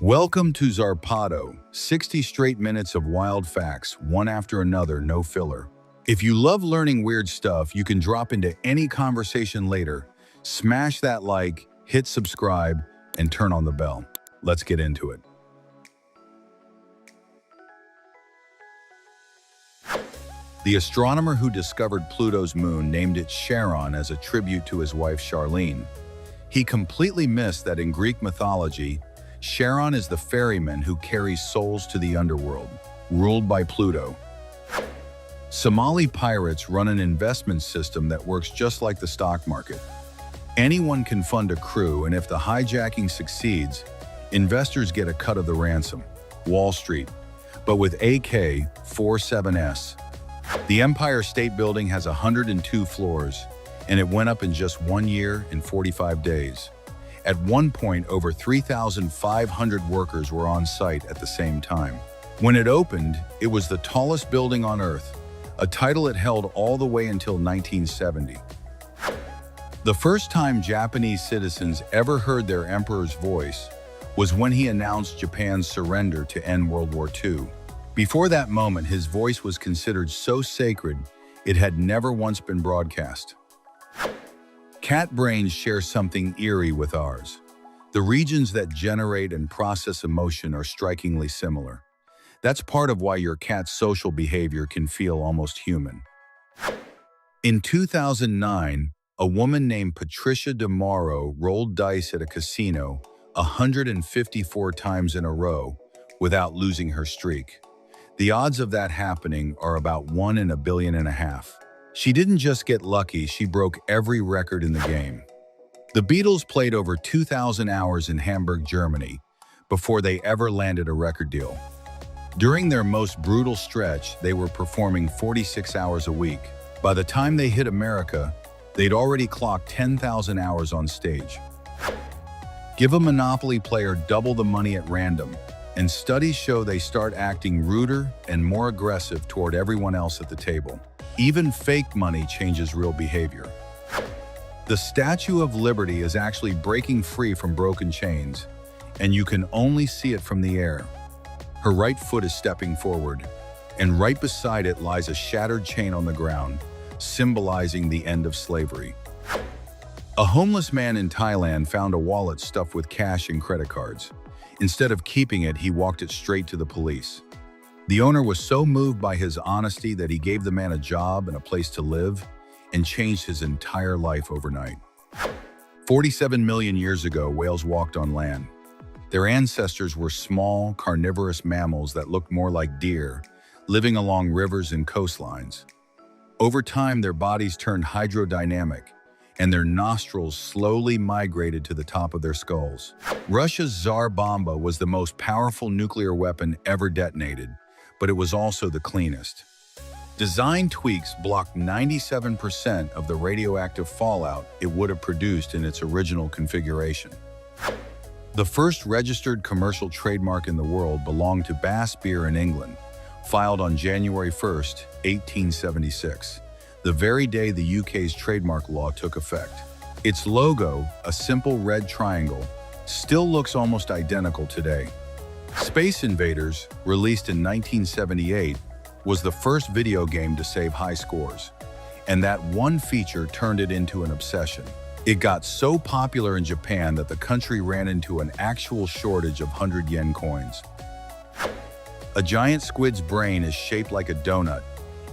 Welcome to Zarpado, 60 straight minutes of wild facts, one after another, no filler. If you love learning weird stuff, you can drop into any conversation later. Smash that like, hit subscribe, and turn on the bell. Let's get into it. The astronomer who discovered Pluto's moon named it Charon as a tribute to his wife Charlene. He completely missed that in Greek mythology, Charon is the ferryman who carries souls to the underworld, ruled by Pluto. Somali pirates run an investment system that works just like the stock market. Anyone can fund a crew, and if the hijacking succeeds, investors get a cut of the ransom. Wall Street. But with AK-47S, the Empire State Building has 102 floors, and it went up in just 1 year and 45 days. At one point, over 3,500 workers were on site at the same time. When it opened, it was the tallest building on Earth, a title it held all the way until 1970. The first time Japanese citizens ever heard their emperor's voice was when he announced Japan's surrender to end World War II. Before that moment, his voice was considered so sacred, it had never once been broadcast. Cat brains share something eerie with ours. The regions that generate and process emotion are strikingly similar. That's part of why your cat's social behavior can feel almost human. In 2009, a woman named Patricia DeMauro rolled dice at a casino 154 times in a row without losing her streak. The odds of that happening are about 1 in 1.5 billion. She didn't just get lucky, she broke every record in the game. The Beatles played over 2,000 hours in Hamburg, Germany, before they ever landed a record deal. During their most brutal stretch, they were performing 46 hours a week. By the time they hit America, they'd already clocked 10,000 hours on stage. Give a Monopoly player double the money at random, and studies show they start acting ruder and more aggressive toward everyone else at the table. Even fake money changes real behavior. The Statue of Liberty is actually breaking free from broken chains, and you can only see it from the air. Her right foot is stepping forward, and right beside it lies a shattered chain on the ground, symbolizing the end of slavery. A homeless man in Thailand found a wallet stuffed with cash and credit cards. Instead of keeping it, he walked it straight to the police. The owner was so moved by his honesty that he gave the man a job and a place to live and changed his entire life overnight. 47 million years ago, whales walked on land. Their ancestors were small, carnivorous mammals that looked more like deer, living along rivers and coastlines. Over time, their bodies turned hydrodynamic, and their nostrils slowly migrated to the top of their skulls. Russia's Tsar Bomba was the most powerful nuclear weapon ever detonated, but it was also the cleanest. Design tweaks blocked 97% of the radioactive fallout it would have produced in its original configuration. The first registered commercial trademark in the world belonged to Bass Beer in England, filed on January 1st, 1876. The very day the UK's trademark law took effect. Its logo, a simple red triangle, still looks almost identical today. Space Invaders, released in 1978, was the first video game to save high scores, and that one feature turned it into an obsession. It got so popular in Japan that the country ran into an actual shortage of 100 yen coins. A giant squid's brain is shaped like a donut,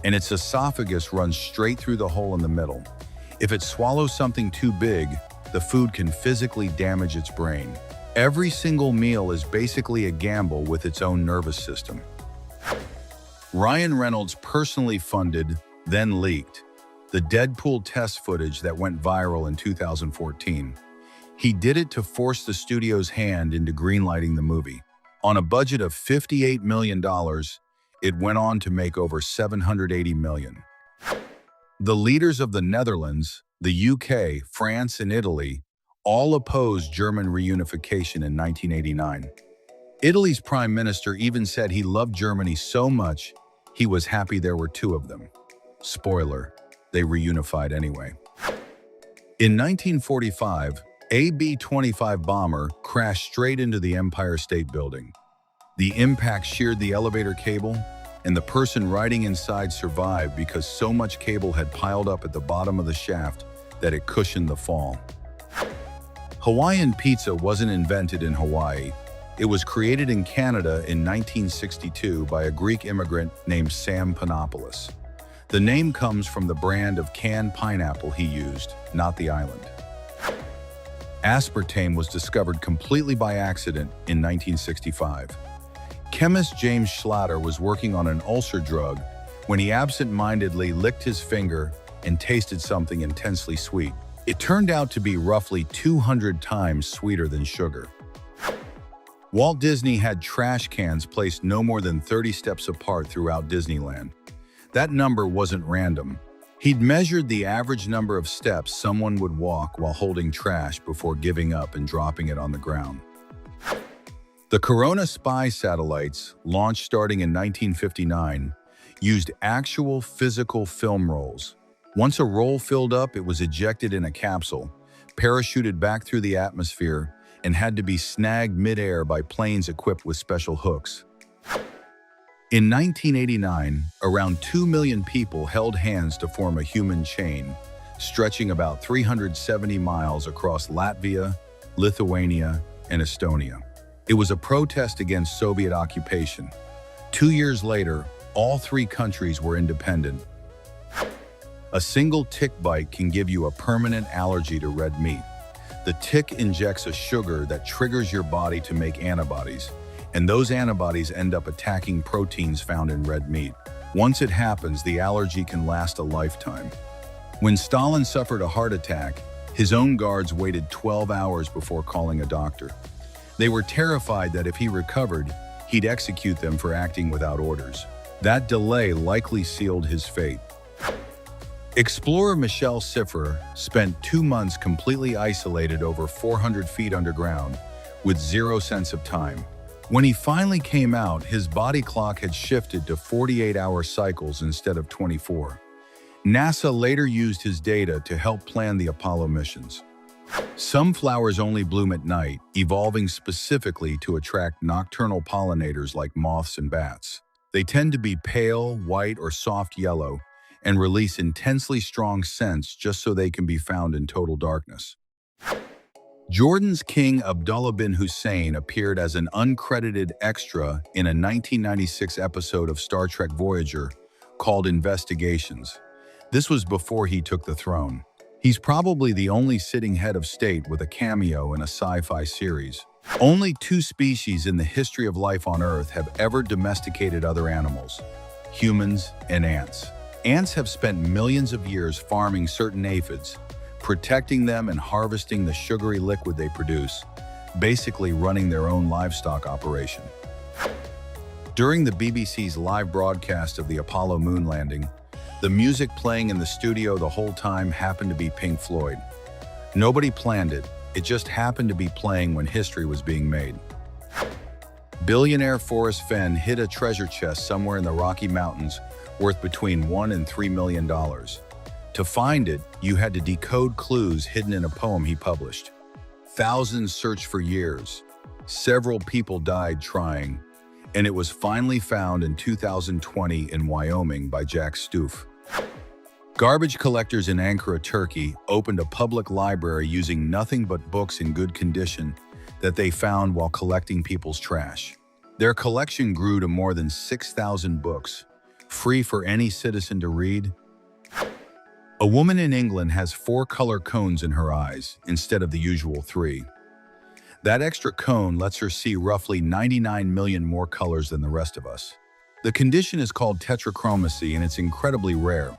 and its esophagus runs straight through the hole in the middle. If it swallows something too big, the food can physically damage its brain. Every single meal is basically a gamble with its own nervous system. Ryan Reynolds personally funded, then leaked, the Deadpool test footage that went viral in 2014. He did it to force the studio's hand into greenlighting the movie. On a budget of $58 million, it went on to make over $780 million. The leaders of the Netherlands, the UK, France, and Italy all opposed German reunification in 1989. Italy's prime minister even said he loved Germany so much he was happy there were two of them. Spoiler, they reunified anyway. In 1945, A B-25 bomber crashed straight into the Empire State Building. The impact sheared the elevator cable, and the person riding inside survived because so much cable had piled up at the bottom of the shaft that it cushioned the fall. Hawaiian pizza wasn't invented in Hawaii. It was created in Canada in 1962 by a Greek immigrant named Sam Panopoulos. The name comes from the brand of canned pineapple he used, not the island. Aspartame was discovered completely by accident in 1965. Chemist James Schlatter was working on an ulcer drug when he absent-mindedly licked his finger and tasted something intensely sweet. It turned out to be roughly 200 times sweeter than sugar. Walt Disney had trash cans placed no more than 30 steps apart throughout Disneyland. That number wasn't random. He'd measured the average number of steps someone would walk while holding trash before giving up and dropping it on the ground. The Corona spy satellites, launched starting in 1959, used actual physical film rolls. Once a roll filled up, it was ejected in a capsule, parachuted back through the atmosphere, and had to be snagged mid-air by planes equipped with special hooks. In 1989, around 2 million people held hands to form a human chain, stretching about 370 miles across Latvia, Lithuania, and Estonia. It was a protest against Soviet occupation. 2 years later, all three countries were independent. A single tick bite can give you a permanent allergy to red meat. The tick injects a sugar that triggers your body to make antibodies, and those antibodies end up attacking proteins found in red meat. Once it happens, the allergy can last a lifetime. When Stalin suffered a heart attack, his own guards waited 12 hours before calling a doctor. They were terrified that if he recovered, he'd execute them for acting without orders. That delay likely sealed his fate. Explorer Michel Siffer spent 2 months completely isolated over 400 feet underground with zero sense of time. When he finally came out, his body clock had shifted to 48-hour cycles instead of 24. NASA later used his data to help plan the Apollo missions. Some flowers only bloom at night, evolving specifically to attract nocturnal pollinators like moths and bats. They tend to be pale, white, or soft yellow, and release intensely strong scents just so they can be found in total darkness. Jordan's King Abdullah bin Hussein appeared as an uncredited extra in a 1996 episode of Star Trek Voyager called Investigations. This was before he took the throne. He's probably the only sitting head of state with a cameo in a sci-fi series. Only 2 species in the history of life on Earth have ever domesticated other animals: humans and ants. Ants have spent millions of years farming certain aphids, protecting them and harvesting the sugary liquid they produce, basically running their own livestock operation. During the BBC's live broadcast of the Apollo moon landing, the music playing in the studio the whole time happened to be Pink Floyd. Nobody planned it, it just happened to be playing when history was being made. Billionaire Forrest Fenn hid a treasure chest somewhere in the Rocky Mountains worth between $1 and $3 million. To find it, you had to decode clues hidden in a poem he published. Thousands searched for years. Several people died trying, and it was finally found in 2020 in Wyoming by Jack Stoof. Garbage collectors in Ankara, Turkey, opened a public library using nothing but books in good condition that they found while collecting people's trash. Their collection grew to more than 6,000 books, free for any citizen to read. A woman in England has 4 color cones in her eyes instead of the usual 3. That extra cone lets her see roughly 99 million more colors than the rest of us. The condition is called tetrachromacy, and it's incredibly rare.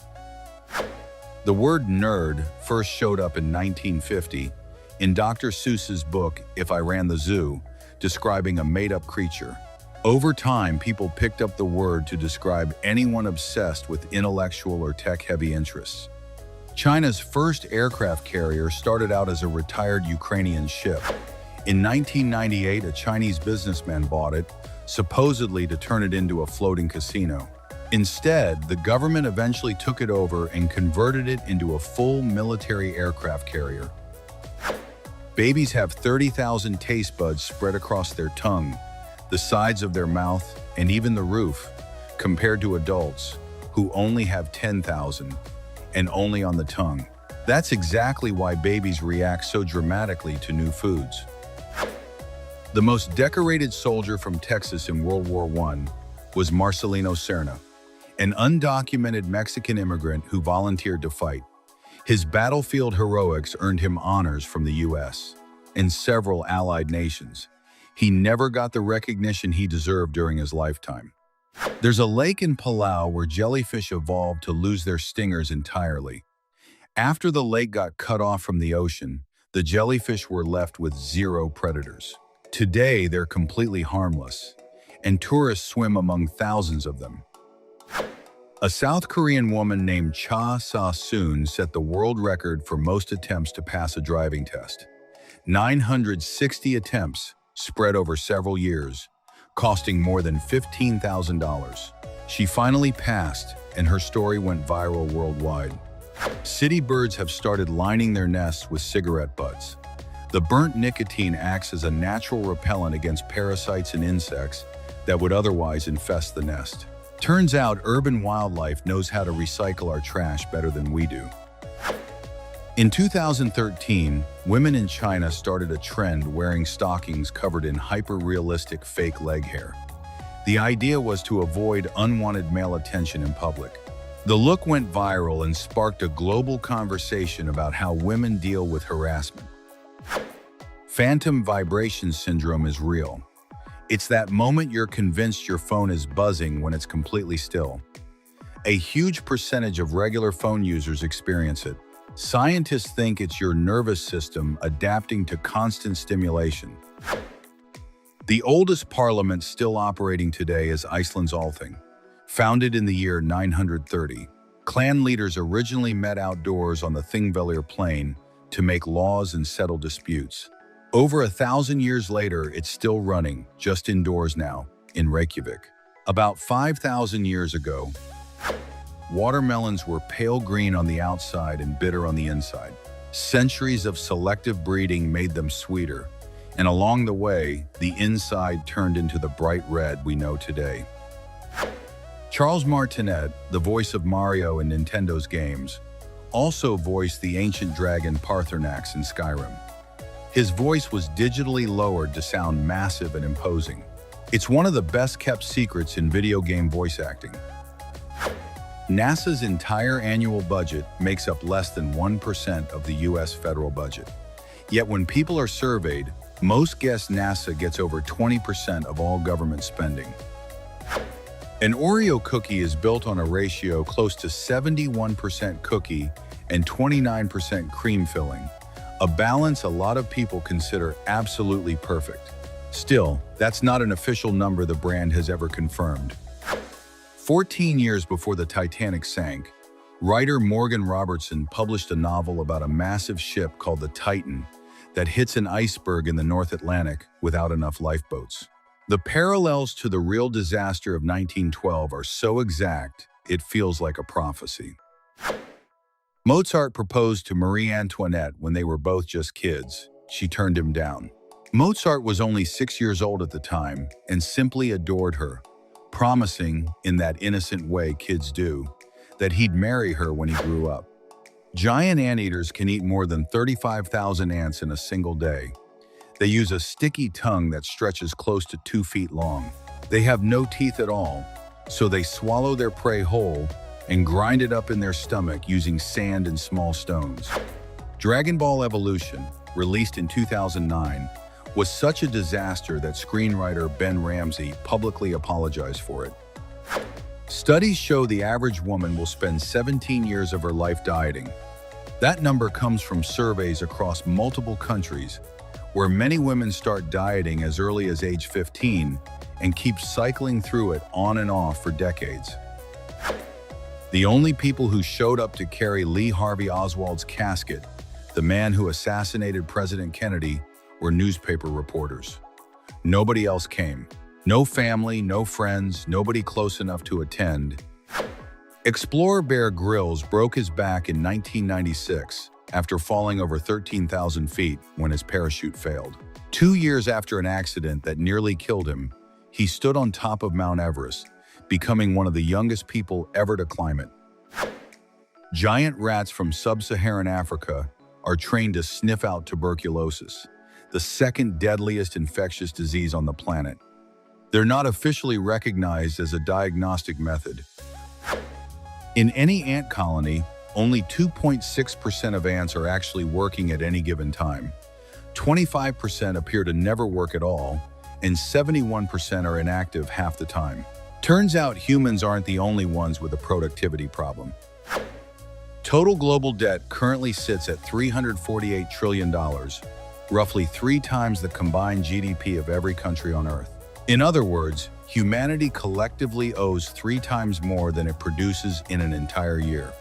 The word nerd first showed up in 1950 in Dr. Seuss's book, If I Ran the Zoo, describing a made-up creature. Over time, people picked up the word to describe anyone obsessed with intellectual or tech-heavy interests. China's first aircraft carrier started out as a retired Ukrainian ship. In 1998, a Chinese businessman bought it, supposedly to turn it into a floating casino. Instead, the government eventually took it over and converted it into a full military aircraft carrier. Babies have 30,000 taste buds spread across their tongue, the sides of their mouth, and even the roof, compared to adults who only have 10,000 and only on the tongue. That's exactly why babies react so dramatically to new foods. The most decorated soldier from Texas in World War I was Marcelino Serna, an undocumented Mexican immigrant who volunteered to fight. His battlefield heroics earned him honors from the US and several allied nations. He never got the recognition he deserved during his lifetime. There's a lake in Palau where jellyfish evolved to lose their stingers entirely. After the lake got cut off from the ocean, the jellyfish were left with zero predators. Today, they're completely harmless, and tourists swim among thousands of them. A South Korean woman named Cha Sa-soon set the world record for most attempts to pass a driving test. 960 attempts spread over several years, costing more than $15,000. She finally passed, and her story went viral worldwide. City birds have started lining their nests with cigarette butts. The burnt nicotine acts as a natural repellent against parasites and insects that would otherwise infest the nest. Turns out urban wildlife knows how to recycle our trash better than we do. In 2013, women in China started a trend wearing stockings covered in hyper-realistic fake leg hair. The idea was to avoid unwanted male attention in public. The look went viral and sparked a global conversation about how women deal with harassment. Phantom vibration syndrome is real. It's that moment you're convinced your phone is buzzing when it's completely still. A huge percentage of regular phone users experience it. Scientists think it's your nervous system adapting to constant stimulation. The oldest parliament still operating today is Iceland's Althing. Founded in the year 930, clan leaders originally met outdoors on the Thingvellir plain to make laws and settle disputes. Over 1,000 years later, it's still running, just indoors now, in Reykjavik. About 5,000 years ago, watermelons were pale green on the outside and bitter on the inside. Centuries of selective breeding made them sweeter, and along the way, the inside turned into the bright red we know today. Charles Martinet, the voice of Mario in Nintendo's games, also voiced the ancient dragon Paarthurnax in Skyrim. His voice was digitally lowered to sound massive and imposing. It's one of the best-kept secrets in video game voice acting. NASA's entire annual budget makes up less than 1% of the US federal budget. Yet when people are surveyed, most guess NASA gets over 20% of all government spending. An Oreo cookie is built on a ratio close to 71% cookie and 29% cream filling, a balance a lot of people consider absolutely perfect. Still, that's not an official number the brand has ever confirmed. 14 years before the Titanic sank, writer Morgan Robertson published a novel about a massive ship called the Titan that hits an iceberg in the North Atlantic without enough lifeboats. The parallels to the real disaster of 1912 are so exact, it feels like a prophecy. Mozart proposed to Marie Antoinette when they were both just kids. She turned him down. Mozart was only 6 years old at the time and simply adored her, promising, in that innocent way kids do, that he'd marry her when he grew up. Giant anteaters can eat more than 35,000 ants in a single day. They use a sticky tongue that stretches close to 2 feet long. They have no teeth at all, so they swallow their prey whole and grind it up in their stomach using sand and small stones. Dragon Ball Evolution, released in 2009, was such a disaster that screenwriter Ben Ramsey publicly apologized for it. Studies show the average woman will spend 17 years of her life dieting. That number comes from surveys across multiple countries, where many women start dieting as early as age 15 and keep cycling through it on and off for decades. The only people who showed up to carry Lee Harvey Oswald's casket, the man who assassinated President Kennedy, were newspaper reporters. Nobody else came. No family, no friends, nobody close enough to attend. Explorer Bear Grylls broke his back in 1996, after falling over 13,000 feet when his parachute failed. 2 years after an accident that nearly killed him, he stood on top of Mount Everest, becoming one of the youngest people ever to climb it. Giant rats from sub-Saharan Africa are trained to sniff out tuberculosis, the second deadliest infectious disease on the planet. They're not officially recognized as a diagnostic method. In any ant colony, only 2.6% of ants are actually working at any given time. 25% appear to never work at all, and 71% are inactive half the time. Turns out humans aren't the only ones with a productivity problem. Total global debt currently sits at $348 trillion, roughly 3 times the combined GDP of every country on Earth. In other words, humanity collectively owes 3 times more than it produces in an entire year.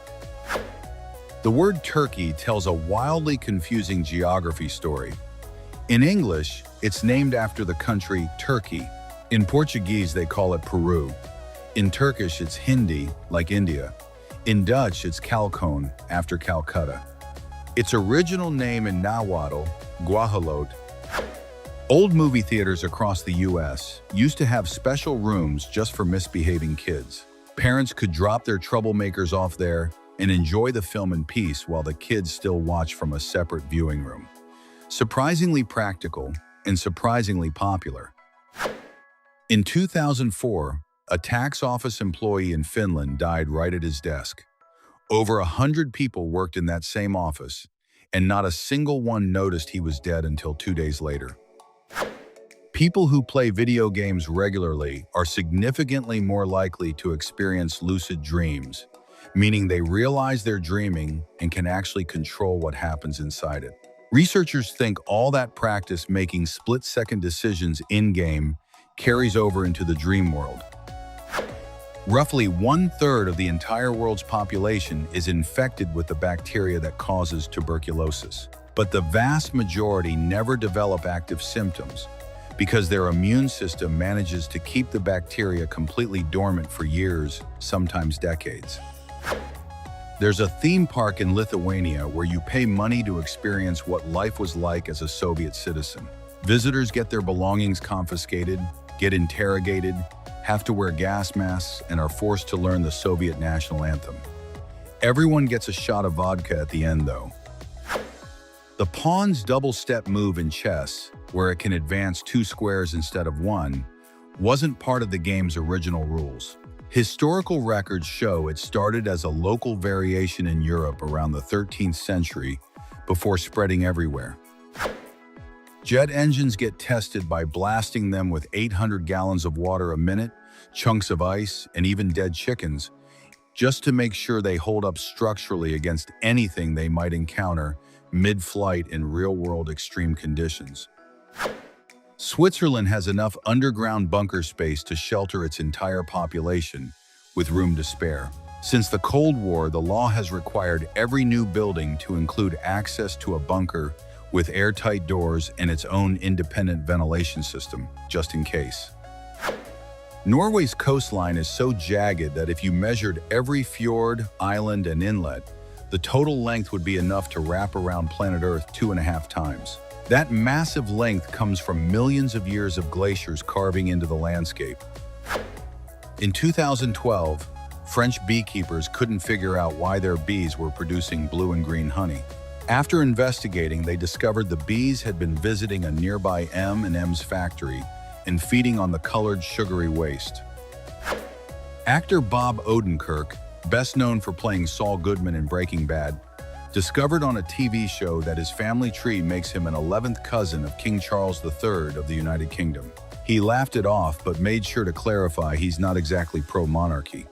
The word Turkey tells a wildly confusing geography story. In English, it's named after the country Turkey. In Portuguese, they call it Peru. In Turkish, it's Hindi, like India. In Dutch, it's Kalkoen, after Calcutta. Its original name in Nahuatl, Guajolot. Old movie theaters across the U.S. used to have special rooms just for misbehaving kids. Parents could drop their troublemakers off there and enjoy the film in peace while the kids still watch from a separate viewing room. Surprisingly practical and surprisingly popular. In 2004, a tax office employee in Finland died right at his desk. Over 100 people worked in that same office, and not a single one noticed he was dead until 2 days later. People who play video games regularly are significantly more likely to experience lucid dreams, meaning they realize they're dreaming and can actually control what happens inside it. Researchers think all that practice making split-second decisions in-game carries over into the dream world. Roughly 1/3 of the entire world's population is infected with the bacteria that causes tuberculosis. But the vast majority never develop active symptoms because their immune system manages to keep the bacteria completely dormant for years, sometimes decades. There's a theme park in Lithuania where you pay money to experience what life was like as a Soviet citizen. Visitors get their belongings confiscated, get interrogated, have to wear gas masks, and are forced to learn the Soviet national anthem. Everyone gets a shot of vodka at the end, though. The pawn's double-step move in chess, where it can advance 2 squares instead of 1, wasn't part of the game's original rules. Historical records show it started as a local variation in Europe around the 13th century before spreading everywhere. Jet engines get tested by blasting them with 800 gallons of water a minute, chunks of ice, and even dead chickens, just to make sure they hold up structurally against anything they might encounter mid-flight in real-world extreme conditions. Switzerland has enough underground bunker space to shelter its entire population, with room to spare. Since the Cold War, the law has required every new building to include access to a bunker with airtight doors and its own independent ventilation system, just in case. Norway's coastline is so jagged that if you measured every fjord, island, and inlet, the total length would be enough to wrap around planet Earth 2.5 times. That massive length comes from millions of years of glaciers carving into the landscape. In 2012, French beekeepers couldn't figure out why their bees were producing blue and green honey. After investigating, they discovered the bees had been visiting a nearby M&M's factory and feeding on the colored sugary waste. Actor Bob Odenkirk, best known for playing Saul Goodman in Breaking Bad, discovered on a TV show that his family tree makes him an 11th cousin of King Charles III of the United Kingdom. He laughed it off, but made sure to clarify he's not exactly pro-monarchy.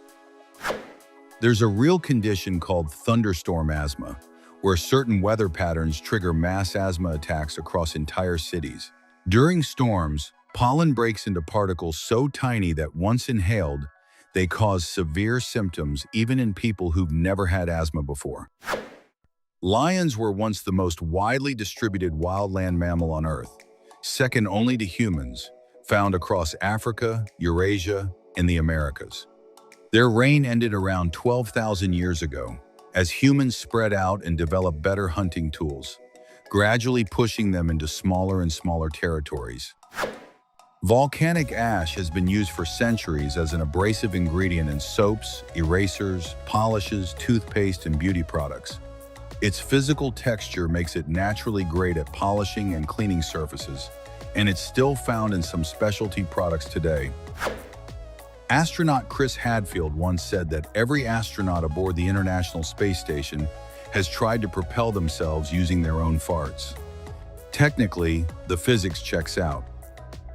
There's a real condition called thunderstorm asthma, where certain weather patterns trigger mass asthma attacks across entire cities. During storms, pollen breaks into particles so tiny that once inhaled, they cause severe symptoms even in people who've never had asthma before. Lions were once the most widely distributed wildland mammal on Earth, second only to humans, found across Africa, Eurasia, and the Americas. Their reign ended around 12,000 years ago, as humans spread out and develop better hunting tools, gradually pushing them into smaller and smaller territories. Volcanic ash has been used for centuries as an abrasive ingredient in soaps, erasers, polishes, toothpaste, and beauty products. Its physical texture makes it naturally great at polishing and cleaning surfaces, and it's still found in some specialty products today. Astronaut Chris Hadfield once said that every astronaut aboard the International Space Station has tried to propel themselves using their own farts. Technically, the physics checks out.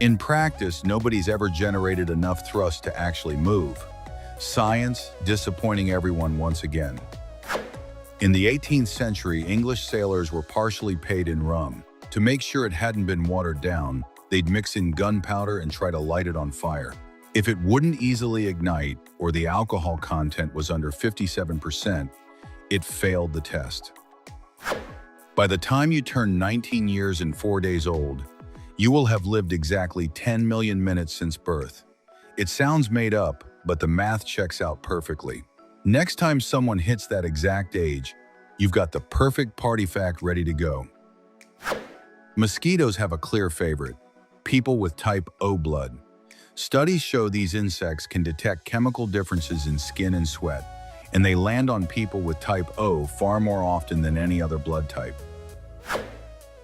In practice, nobody's ever generated enough thrust to actually move. Science disappointing everyone once again. In the 18th century, English sailors were partially paid in rum. To make sure it hadn't been watered down, they'd mix in gunpowder and try to light it on fire. If it wouldn't easily ignite, or the alcohol content was under 57%, it failed the test. By the time you turn 19 years and 4 days old, you will have lived exactly 10 million minutes since birth. It sounds made up, but the math checks out perfectly. Next time someone hits that exact age, you've got the perfect party fact ready to go. Mosquitoes have a clear favorite: people with type O blood. Studies show these insects can detect chemical differences in skin and sweat, and they land on people with type O far more often than any other blood type.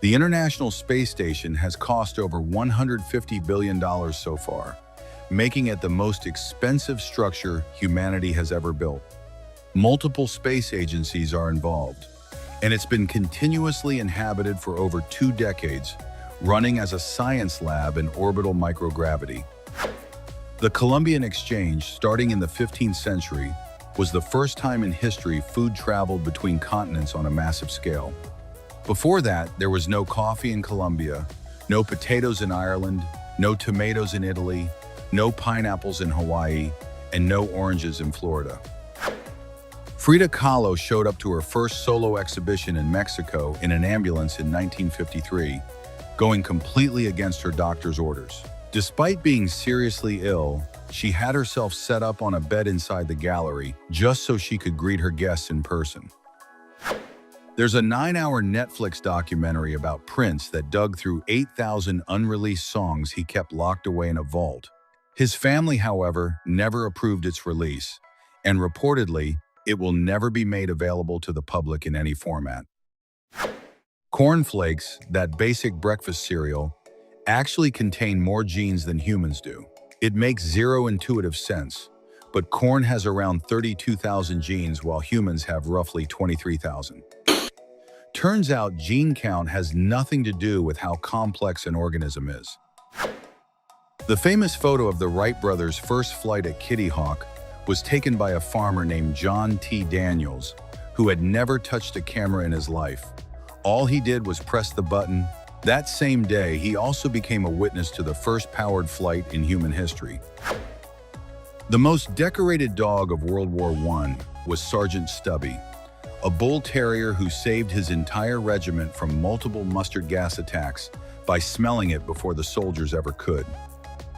The International Space Station has cost over $150 billion so far, making it the most expensive structure humanity has ever built. Multiple space agencies are involved, and it's been continuously inhabited for over 2 decades, running as a science lab in orbital microgravity. The Columbian Exchange, starting in the 15th century, was the first time in history food traveled between continents on a massive scale. Before that, there was no coffee in Colombia, no potatoes in Ireland, no tomatoes in Italy, no pineapples in Hawaii, and no oranges in Florida. Frida Kahlo showed up to her first solo exhibition in Mexico in an ambulance in 1953, going completely against her doctor's orders. Despite being seriously ill, she had herself set up on a bed inside the gallery just so she could greet her guests in person. There's a 9-hour Netflix documentary about Prince that dug through 8,000 unreleased songs he kept locked away in a vault. His family, however, never approved its release, and reportedly, it will never be made available to the public in any format. Cornflakes, that basic breakfast cereal, actually contain more genes than humans do. It makes zero intuitive sense, but corn has around 32,000 genes while humans have roughly 23,000. Turns out gene count has nothing to do with how complex an organism is. The famous photo of the Wright brothers' first flight at Kitty Hawk was taken by a farmer named John T. Daniels, who had never touched a camera in his life. All he did was press the button. That same day, he also became a witness to the first powered flight in human history. The most decorated dog of World War I was Sergeant Stubby, a bull terrier who saved his entire regiment from multiple mustard gas attacks by smelling it before the soldiers ever could.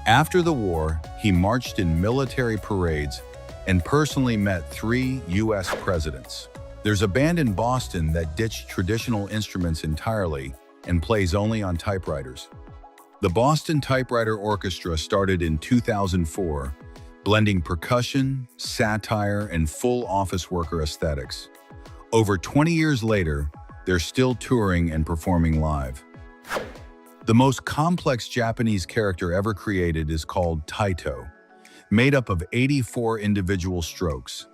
After the war, he marched in military parades and personally met 3 U.S. presidents. There's a band in Boston that ditched traditional instruments entirely and plays only on typewriters. The Boston Typewriter Orchestra started in 2004, blending percussion, satire, and full office worker aesthetics. Over 20 years later, they're still touring and performing live. The most complex Japanese character ever created is called Taito, made up of 84 individual strokes.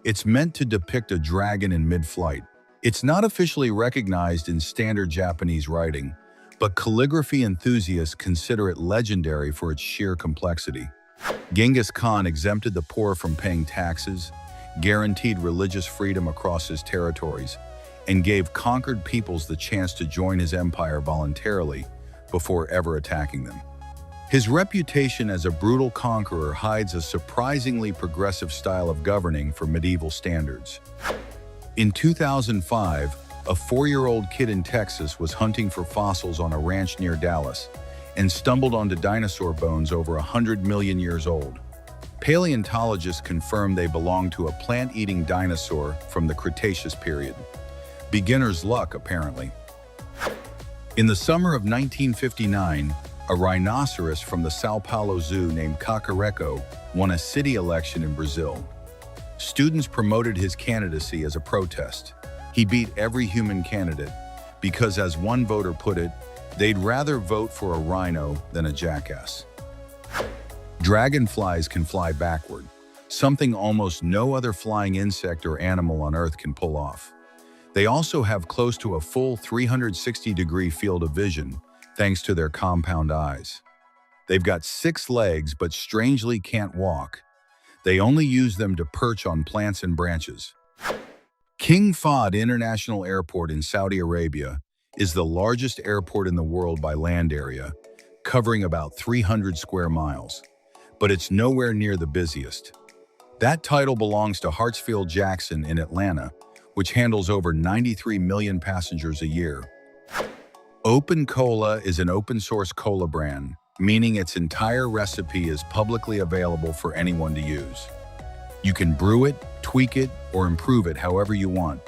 It's meant to depict a dragon in mid-flight. It's not officially recognized in standard Japanese writing, but calligraphy enthusiasts consider it legendary for its sheer complexity. Genghis Khan exempted the poor from paying taxes, guaranteed religious freedom across his territories, and gave conquered peoples the chance to join his empire voluntarily before ever attacking them. His reputation as a brutal conqueror hides a surprisingly progressive style of governing for medieval standards. In 2005, a 4-year-old kid in Texas was hunting for fossils on a ranch near Dallas and stumbled onto dinosaur bones over 100 million years old. Paleontologists confirm they belong to a plant-eating dinosaur from the Cretaceous period. Beginner's luck, apparently. In the summer of 1959, a rhinoceros from the Sao Paulo Zoo named Cacareco won a city election in Brazil. Students promoted his candidacy as a protest. He beat every human candidate because, as one voter put it, they'd rather vote for a rhino than a jackass. Dragonflies can fly backward, something almost no other flying insect or animal on Earth can pull off. They also have close to a full 360-degree field of vision, thanks to their compound eyes. They've got 6 legs, but strangely can't walk. They only use them to perch on plants and branches. King Fahd International Airport in Saudi Arabia is the largest airport in the world by land area, covering about 300 square miles. But it's nowhere near the busiest. That title belongs to Hartsfield-Jackson in Atlanta, which handles over 93 million passengers a year. Open Cola is an open-source cola brand, meaning its entire recipe is publicly available for anyone to use. You can brew it, tweak it, or improve it however you want,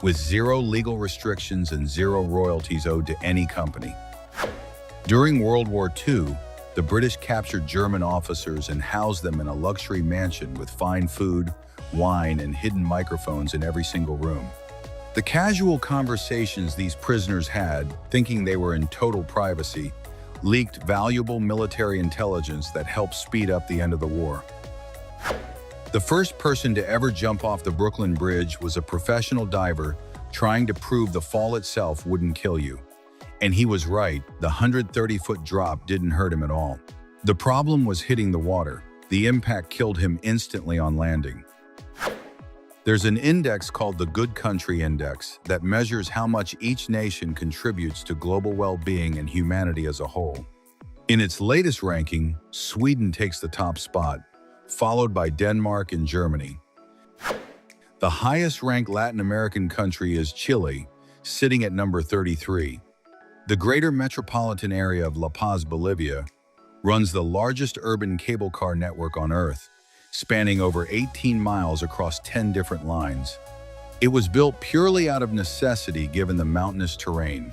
with 0 legal restrictions and 0 royalties owed to any company. During World War II, the British captured German officers and housed them in a luxury mansion with fine food, wine, and hidden microphones in every single room. The casual conversations these prisoners had, thinking they were in total privacy, leaked valuable military intelligence that helped speed up the end of the war. The first person to ever jump off the Brooklyn Bridge was a professional diver trying to prove the fall itself wouldn't kill you. And he was right, the 130-foot drop didn't hurt him at all. The problem was hitting the water. The impact killed him instantly on landing. There's an index called the Good Country Index that measures how much each nation contributes to global well-being and humanity as a whole. In its latest ranking, Sweden takes the top spot, followed by Denmark and Germany. The highest-ranked Latin American country is Chile, sitting at number 33. The greater metropolitan area of La Paz, Bolivia, runs the largest urban cable car network on Earth, spanning over 18 miles across 10 different lines. It was built purely out of necessity given the mountainous terrain.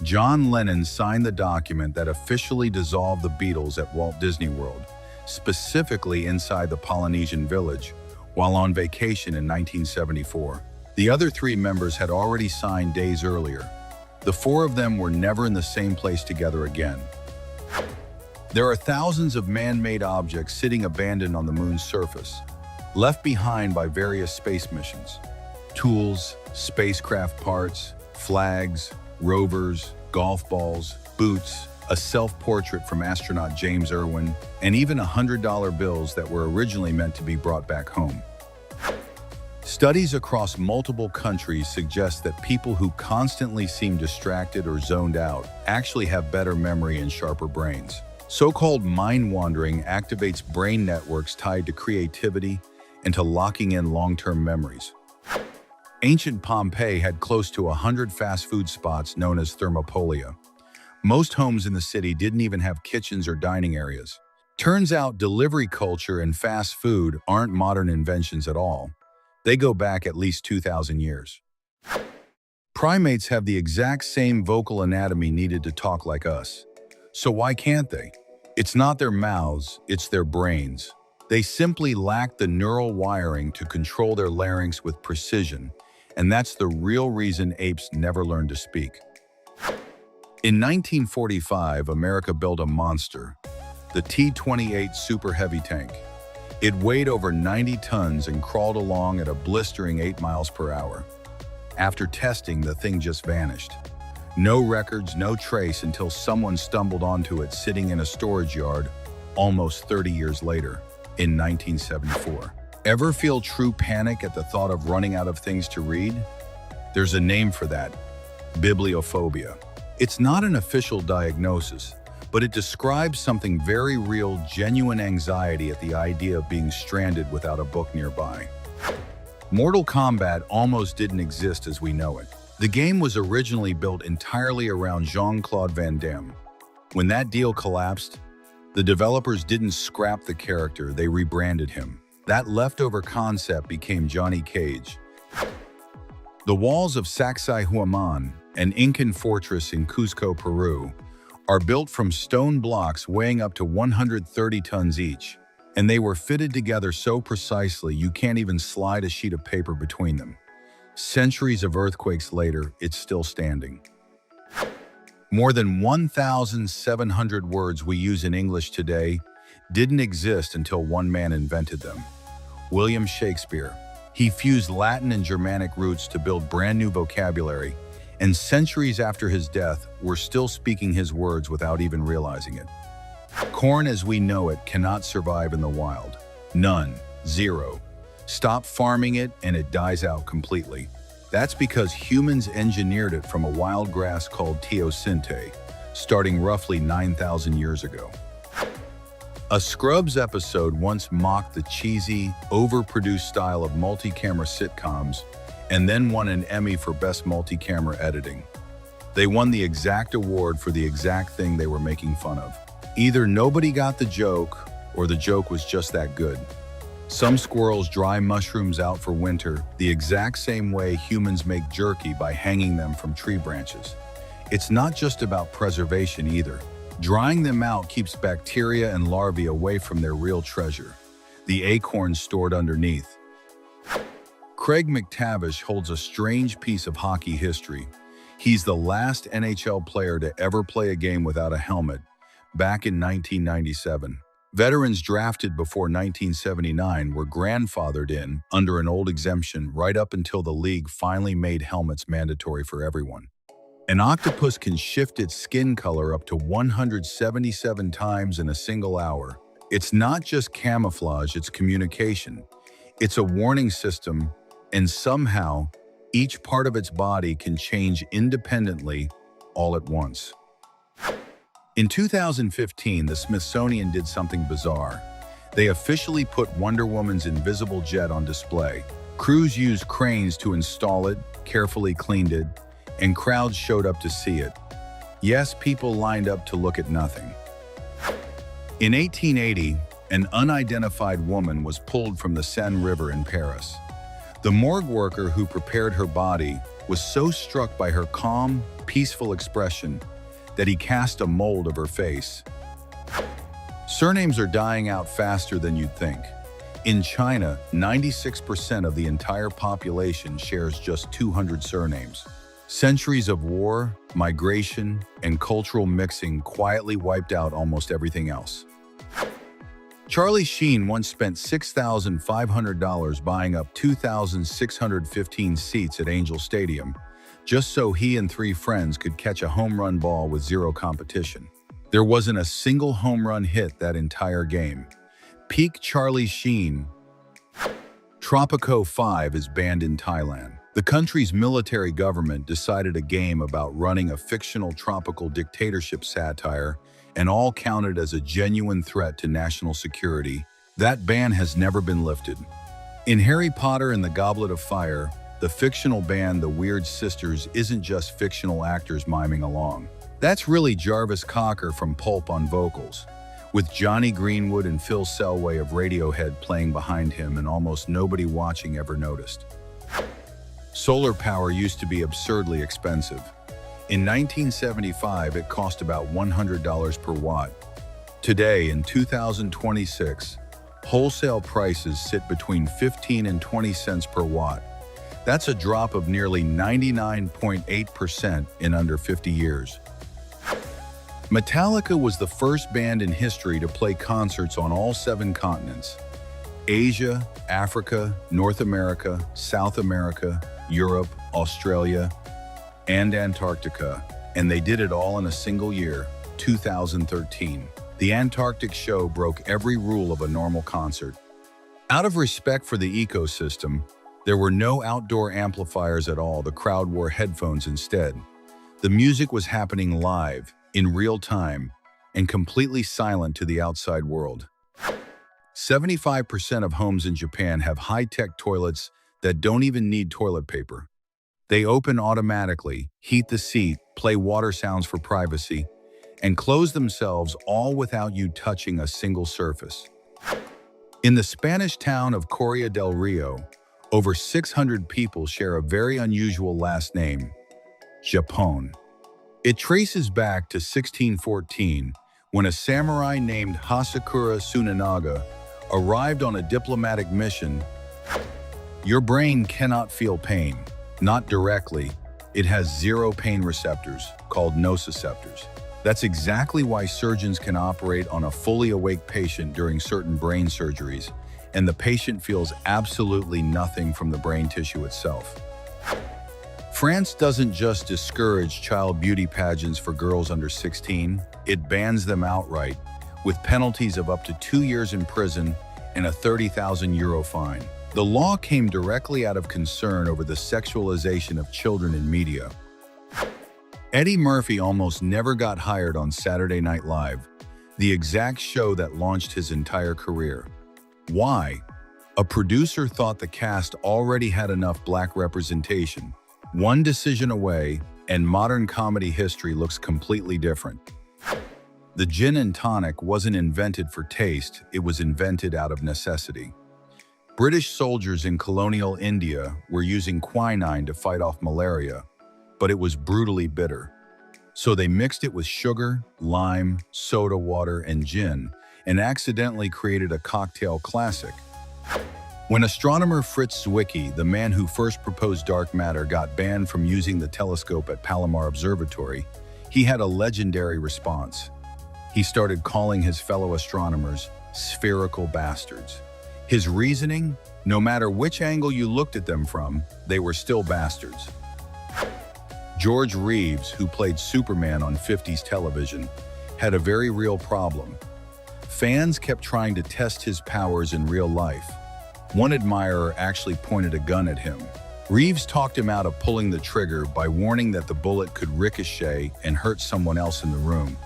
John Lennon signed the document that officially dissolved the Beatles at Walt Disney World, specifically inside the Polynesian village, while on vacation in 1974. The other 3 members had already signed days earlier. The 4 of them were never in the same place together again. There are thousands of man-made objects sitting abandoned on the moon's surface, left behind by various space missions. Tools, spacecraft parts, flags, rovers, golf balls, boots, a self-portrait from astronaut James Irwin, and even $100 bills that were originally meant to be brought back home. Studies across multiple countries suggest that people who constantly seem distracted or zoned out actually have better memory and sharper brains. So-called mind-wandering activates brain networks tied to creativity and to locking in long-term memories. Ancient Pompeii had close to 100 fast food spots known as thermopolia. Most homes in the city didn't even have kitchens or dining areas. Turns out delivery culture and fast food aren't modern inventions at all. They go back at least 2,000 years. Primates have the exact same vocal anatomy needed to talk like us. So why can't they? It's not their mouths, it's their brains. They simply lack the neural wiring to control their larynx with precision, and that's the real reason apes never learned to speak. In 1945, America built a monster, the T-28 Super Heavy Tank. It weighed over 90 tons and crawled along at a blistering 8 miles per hour. After testing, the thing just vanished. No records, no trace until someone stumbled onto it sitting in a storage yard almost 30 years later, in 1974. Ever feel true panic at the thought of running out of things to read? There's a name for that: bibliophobia. It's not an official diagnosis, but it describes something very real, genuine anxiety at the idea of being stranded without a book nearby. Mortal Kombat almost didn't exist as we know it. The game was originally built entirely around Jean-Claude Van Damme. When that deal collapsed, The developers didn't scrap the character, they rebranded him. That leftover concept became Johnny Cage. The walls of Sacsayhuaman, an Incan fortress in Cusco, Peru, are built from stone blocks weighing up to 130 tons each, and they were fitted together so precisely you can't even slide a sheet of paper between them. Centuries of earthquakes later, it's still standing. More than 1,700 words we use in English today didn't exist until one man invented them: William Shakespeare. He fused Latin and Germanic roots to build brand new vocabulary, and centuries after his death, we're still speaking his words without even realizing it. Corn as we know it cannot survive in the wild. None. Zero. Stop farming it and it dies out completely. That's because humans engineered it from a wild grass called teosinte, starting roughly 9,000 years ago. A Scrubs episode once mocked the cheesy, overproduced style of multi-camera sitcoms and then won an Emmy for Best Multi-Camera Editing. They won the exact award for the exact thing they were making fun of. Either nobody got the joke, or the joke was just that good. Some squirrels dry mushrooms out for winter the exact same way humans make jerky by hanging them from tree branches. It's not just about preservation either. Drying them out keeps bacteria and larvae away from their real treasure, the acorns stored underneath. Craig McTavish holds a strange piece of hockey history. He's the last NHL player to ever play a game without a helmet, back in 1997. Veterans drafted before 1979 were grandfathered in under an old exemption right up until the league finally made helmets mandatory for everyone. An octopus can shift its skin color up to 177 times in a single hour. It's not just camouflage, it's communication. It's a warning system, and somehow, each part of its body can change independently all at once. In 2015, the Smithsonian did something bizarre. They officially put Wonder Woman's invisible jet on display. Crews used cranes to install it, carefully cleaned it, and crowds showed up to see it. Yes, people lined up to look at nothing. In 1880, an unidentified woman was pulled from the Seine River in Paris. The morgue worker who prepared her body was so struck by her calm, peaceful expression that he cast a mold of her face. Surnames are dying out faster than you'd think. In China, 96% of the entire population shares just 200 surnames. Centuries of war, migration, and cultural mixing quietly wiped out almost everything else. Charlie Sheen once spent $6,500 buying up 2,615 seats at Angel Stadium, just so he and 3 friends could catch a home run ball with zero competition. There wasn't a single home run hit that entire game. Peak Charlie Sheen. Tropico 5 is banned in Thailand. The country's military government decided a game about running a fictional tropical dictatorship satire, and all counted as a genuine threat to national security. That ban has never been lifted. In Harry Potter and the Goblet of Fire, the fictional band The Weird Sisters isn't just fictional actors miming along. That's really Jarvis Cocker from Pulp on vocals, with Johnny Greenwood and Phil Selway of Radiohead playing behind him and almost nobody watching ever noticed. Solar power used to be absurdly expensive. In 1975, it cost about $100 per watt. Today, in 2026, wholesale prices sit between 15 and 20 cents per watt. That's a drop of nearly 99.8% in under 50 years. Metallica was the first band in history to play concerts on all 7 continents: Asia, Africa, North America, South America, Europe, Australia, and Antarctica, and they did it all in a single year, 2013. The Antarctic show broke every rule of a normal concert. Out of respect for the ecosystem, there were no outdoor amplifiers at all. The crowd wore headphones instead. The music was happening live, in real time, and completely silent to the outside world. 75% of homes in Japan have high-tech toilets that don't even need toilet paper. They open automatically, heat the seat, play water sounds for privacy, and close themselves all without you touching a single surface. In the Spanish town of Coria del Rio, over 600 people share a very unusual last name, Japón. It traces back to 1614, when a samurai named Hasakura Tsunanaga arrived on a diplomatic mission. Your brain cannot feel pain, not directly. It has zero pain receptors, called nociceptors. That's exactly why surgeons can operate on a fully awake patient during certain brain surgeries, and the patient feels absolutely nothing from the brain tissue itself. France doesn't just discourage child beauty pageants for girls under 16, it bans them outright, with penalties of up to 2 years in prison and a 30,000 euro fine. The law came directly out of concern over the sexualization of children in media. Eddie Murphy almost never got hired on Saturday Night Live, the exact show that launched his entire career. Why? A producer thought the cast already had enough black representation. One decision away, and modern comedy history looks completely different. The gin and tonic wasn't invented for taste, it was invented out of necessity. British soldiers in colonial India were using quinine to fight off malaria, but it was brutally bitter. So they mixed it with sugar, lime, soda water, and gin, and accidentally created a cocktail classic. When astronomer Fritz Zwicky, the man who first proposed dark matter, got banned from using the telescope at Palomar Observatory, he had a legendary response. He started calling his fellow astronomers spherical bastards. His reasoning? No matter which angle you looked at them from, they were still bastards. George Reeves, who played Superman on 50s television, had a very real problem. Fans kept trying to test his powers in real life. One admirer actually pointed a gun at him. Reeves talked him out of pulling the trigger by warning that the bullet could ricochet and hurt someone else in the room.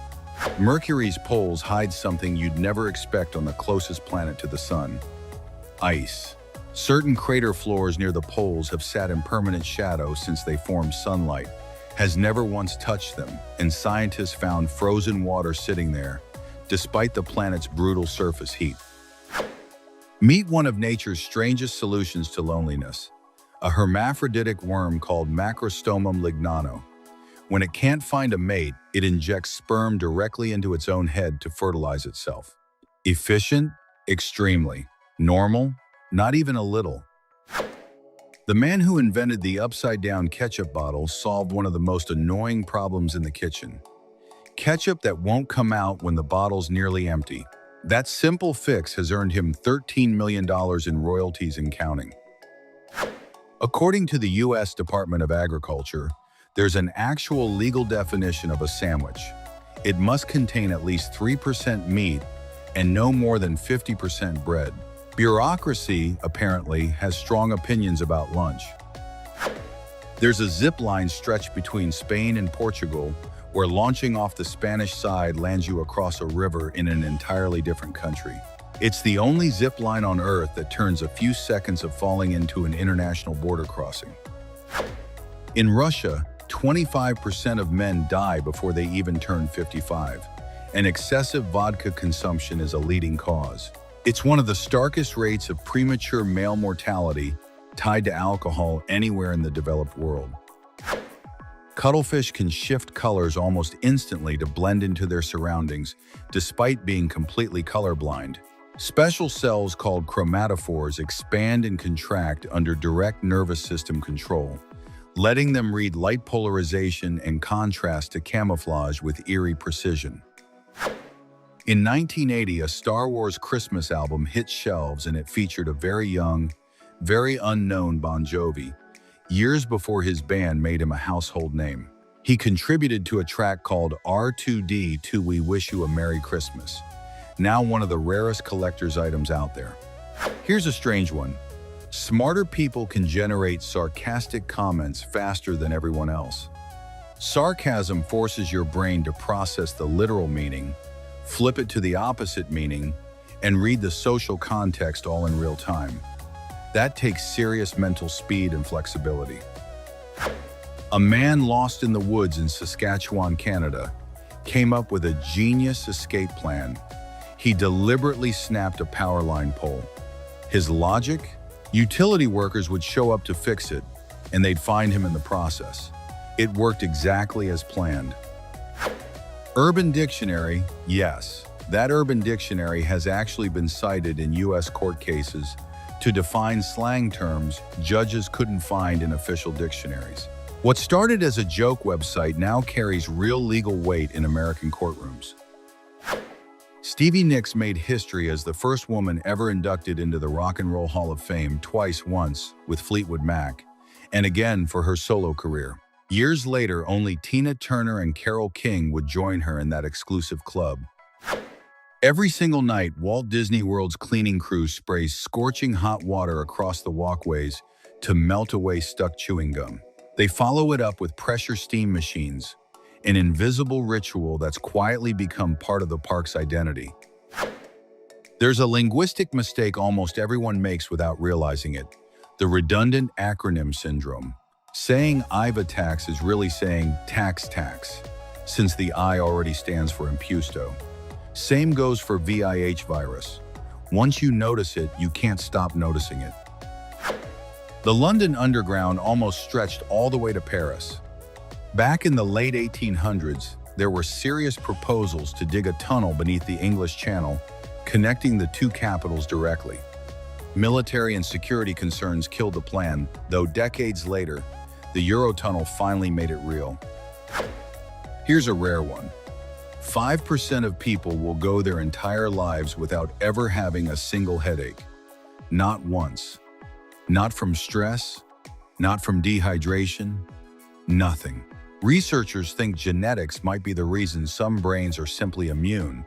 Mercury's poles hide something you'd never expect on the closest planet to the sun: ice. Certain crater floors near the poles have sat in permanent shadow since they formed sunlight, has never once touched them, and scientists found frozen water sitting there, despite the planet's brutal surface heat. Meet one of nature's strangest solutions to loneliness, a hermaphroditic worm called Macrostomum lignano. When it can't find a mate, it injects sperm directly into its own head to fertilize itself. Efficient? Extremely. Normal? Not even a little. The man who invented the upside-down ketchup bottle solved one of the most annoying problems in the kitchen. Ketchup that won't come out when the bottle's nearly empty. That simple fix has earned him $13 million in royalties and counting. According to the U.S. Department of Agriculture, there's an actual legal definition of a sandwich. It must contain at least 3% meat and no more than 50% bread. Bureaucracy, apparently, has strong opinions about lunch. There's a zip line stretched between Spain and Portugal, where launching off the Spanish side lands you across a river in an entirely different country. It's the only zip line on Earth that turns a few seconds of falling into an international border crossing. In Russia, 25% of men die before they even turn 55, and excessive vodka consumption is a leading cause. It's one of the starkest rates of premature male mortality tied to alcohol anywhere in the developed world. Cuttlefish can shift colors almost instantly to blend into their surroundings, despite being completely colorblind. Special cells called chromatophores expand and contract under direct nervous system control, letting them read light polarization and contrast to camouflage with eerie precision. In 1980, a Star Wars Christmas album hit shelves, and it featured a very young, very unknown Bon Jovi, years before his band made him a household name. He contributed to a track called R2D2 We Wish You a Merry Christmas, now one of the rarest collector's items out there. Here's a strange one. Smarter people can generate sarcastic comments faster than everyone else. Sarcasm forces your brain to process the literal meaning, flip it to the opposite meaning, and read the social context all in real time. That takes serious mental speed and flexibility. A man lost in the woods in Saskatchewan, Canada, came up with a genius escape plan. He deliberately snapped a power line pole. His logic? Utility workers would show up to fix it, and they'd find him in the process. It worked exactly as planned. Urban Dictionary, yes, that Urban Dictionary has actually been cited in U.S. court cases to define slang terms judges couldn't find in official dictionaries. What started as a joke website now carries real legal weight in American courtrooms. Stevie Nicks made history as the first woman ever inducted into the Rock and Roll Hall of Fame once with Fleetwood Mac, and again for her solo career. Years later, only Tina Turner and Carole King would join her in that exclusive club. Every single night, Walt Disney World's cleaning crew sprays scorching hot water across the walkways to melt away stuck chewing gum. They follow it up with pressure steam machines, an invisible ritual that's quietly become part of the park's identity. There's a linguistic mistake almost everyone makes without realizing it: the redundant acronym syndrome. Saying I've a tax is really saying tax, since the I already stands for impuesto. Same goes for VIH virus. Once you notice it, you can't stop noticing it. The London Underground almost stretched all the way to Paris. Back in the late 1800s, there were serious proposals to dig a tunnel beneath the English Channel, connecting the two capitals directly. Military and security concerns killed the plan, though decades later, the Eurotunnel finally made it real. Here's a rare one. 5% of people will go their entire lives without ever having a single headache. Not once. Not from stress, not from dehydration, nothing. Researchers think genetics might be the reason some brains are simply immune.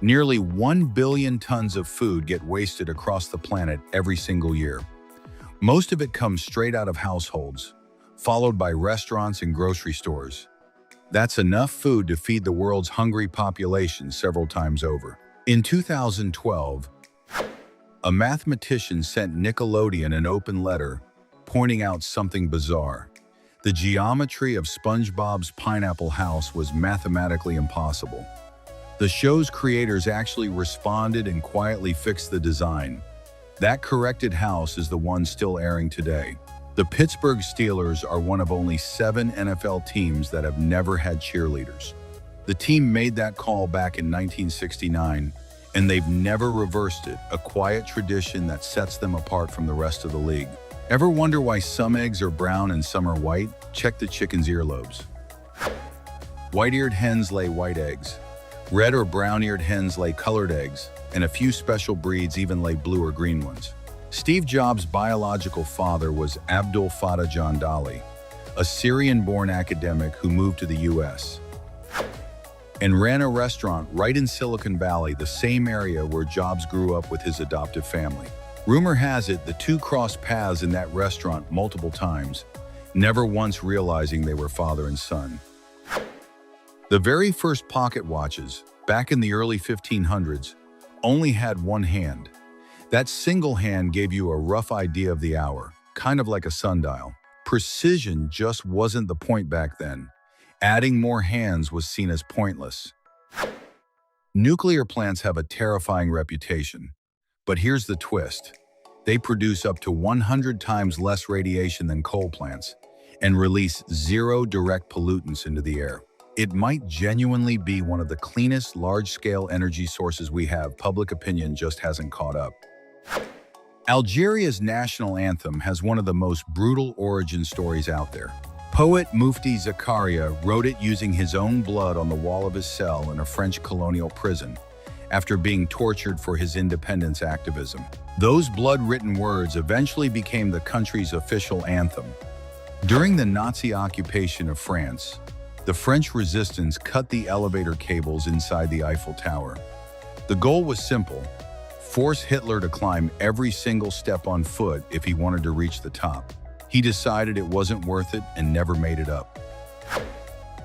Nearly 1 billion tons of food get wasted across the planet every single year. Most of it comes straight out of households, followed by restaurants and grocery stores. That's enough food to feed the world's hungry population several times over. In 2012, a mathematician sent Nickelodeon an open letter pointing out something bizarre. The geometry of SpongeBob's pineapple house was mathematically impossible. The show's creators actually responded and quietly fixed the design. That corrected house is the one still airing today. The Pittsburgh Steelers are one of only 7 NFL teams that have never had cheerleaders. The team made that call back in 1969, and they've never reversed it, a quiet tradition that sets them apart from the rest of the league. Ever wonder why some eggs are brown and some are white? Check the chicken's earlobes. White-eared hens lay white eggs. Red or brown-eared hens lay colored eggs, and a few special breeds even lay blue or green ones. Steve Jobs' biological father was Abdul Fattah John Dali, a Syrian-born academic who moved to the U.S. and ran a restaurant right in Silicon Valley, the same area where Jobs grew up with his adoptive family. Rumor has it the two crossed paths in that restaurant multiple times, never once realizing they were father and son. The very first pocket watches, back in the early 1500s, only had one hand. That single hand gave you a rough idea of the hour, kind of like a sundial. Precision just wasn't the point back then. Adding more hands was seen as pointless. Nuclear plants have a terrifying reputation. But here's the twist. They produce up to 100 times less radiation than coal plants and release 0 direct pollutants into the air. It might genuinely be one of the cleanest large-scale energy sources we have. Public opinion just hasn't caught up. Algeria's national anthem has one of the most brutal origin stories out there. Poet Mufti Zakaria wrote it using his own blood on the wall of his cell in a French colonial prison after being tortured for his independence activism. Those blood-written words eventually became the country's official anthem. During the Nazi occupation of France, the French resistance cut the elevator cables inside the Eiffel Tower. The goal was simple: force Hitler to climb every single step on foot if he wanted to reach the top. He decided it wasn't worth it and never made it up.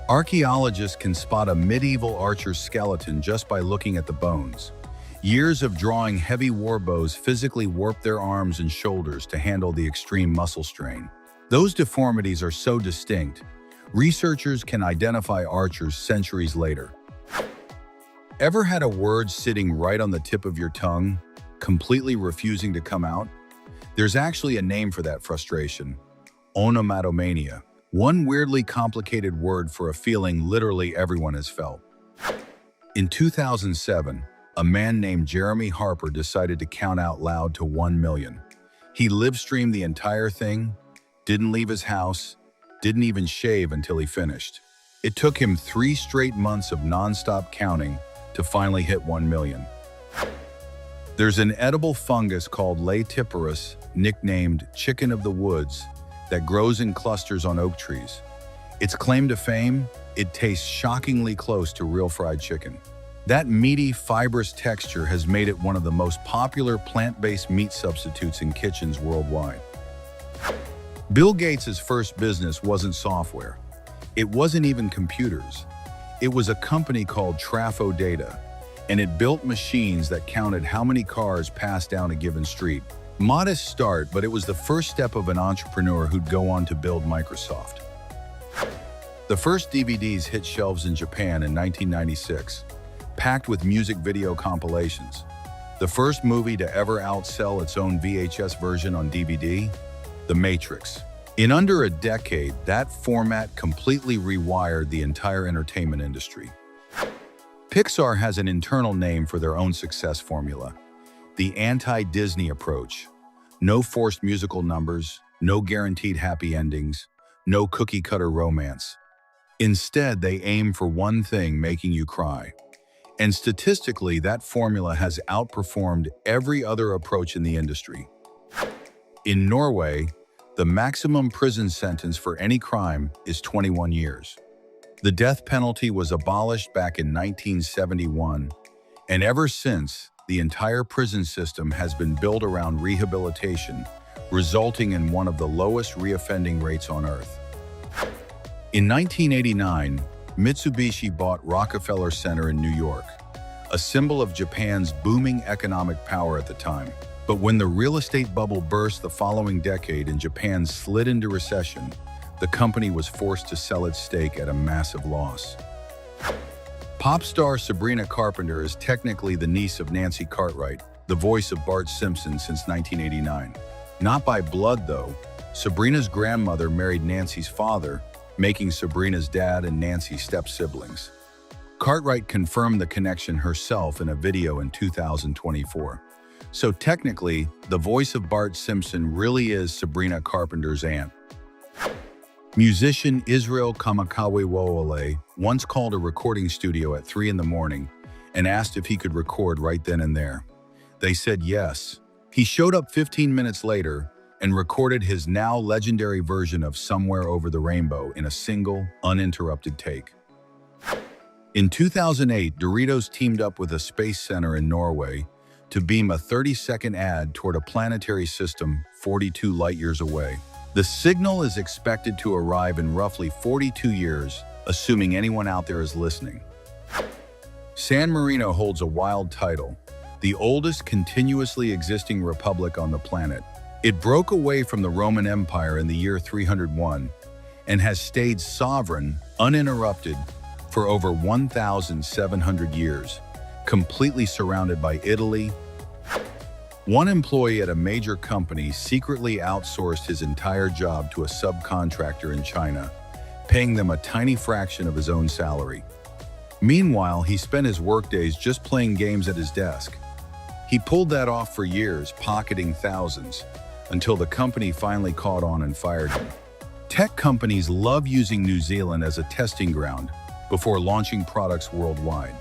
Archaeologists can spot a medieval archer's skeleton just by looking at the bones. Years of drawing heavy war bows physically warped their arms and shoulders to handle the extreme muscle strain. Those deformities are so distinct, Researchers can identify archers centuries later. Ever had a word sitting right on the tip of your tongue, completely refusing to come out? There's actually a name for that frustration: onomatopoeia. One weirdly complicated word for a feeling literally everyone has felt. In 2007, a man named Jeremy Harper decided to count out loud to 1 million. He live-streamed the entire thing, didn't leave his house, didn't even shave until he finished. It took him 3 straight months of non-stop counting to finally hit 1 million. There's an edible fungus called Laetiporus, nicknamed chicken of the woods, that grows in clusters on oak trees. Its claim to fame: it tastes shockingly close to real fried chicken. That meaty, fibrous texture has made it one of the most popular plant-based meat substitutes in kitchens worldwide. Bill Gates' first business wasn't software. It wasn't even computers. It was a company called Trafo Data, and it built machines that counted how many cars passed down a given street. Modest start, but it was the first step of an entrepreneur who'd go on to build Microsoft. The first DVDs hit shelves in Japan in 1996, packed with music video compilations. The first movie to ever outsell its own VHS version on DVD, The Matrix. In under a decade, that format completely rewired the entire entertainment industry. Pixar has an internal name for their own success formula: the anti-Disney approach. No forced musical numbers, no guaranteed happy endings, no cookie-cutter romance. Instead, they aim for one thing: making you cry. And statistically, that formula has outperformed every other approach in the industry. In Norway, the maximum prison sentence for any crime is 21 years. The death penalty was abolished back in 1971, and ever since, the entire prison system has been built around rehabilitation, resulting in one of the lowest reoffending rates on Earth. In 1989, Mitsubishi bought Rockefeller Center in New York, a symbol of Japan's booming economic power at the time. But when the real estate bubble burst the following decade and Japan slid into recession, the company was forced to sell its stake at a massive loss. Pop star Sabrina Carpenter is technically the niece of Nancy Cartwright, the voice of Bart Simpson since 1989. Not by blood, though. Sabrina's grandmother married Nancy's father, making Sabrina's dad and Nancy's step-siblings. Cartwright confirmed the connection herself in a video in 2024. So technically, the voice of Bart Simpson really is Sabrina Carpenter's aunt. Musician Israel Kamakawiwo'ole once called a recording studio at 3 in the morning and asked if he could record right then and there. They said yes. He showed up 15 minutes later and recorded his now legendary version of Somewhere Over the Rainbow in a single, uninterrupted take. In 2008, Doritos teamed up with a space center in Norway to beam a 30-second ad toward a planetary system 42 light-years away. The signal is expected to arrive in roughly 42 years, assuming anyone out there is listening. San Marino holds a wild title: the oldest continuously existing republic on the planet. It broke away from the Roman Empire in the year 301 and has stayed sovereign, uninterrupted, for over 1,700 years, completely surrounded by Italy. One employee at a major company secretly outsourced his entire job to a subcontractor in China, paying them a tiny fraction of his own salary. Meanwhile, he spent his workdays just playing games at his desk. He pulled that off for years, pocketing thousands, until the company finally caught on and fired him. Tech companies love using New Zealand as a testing ground before launching products worldwide.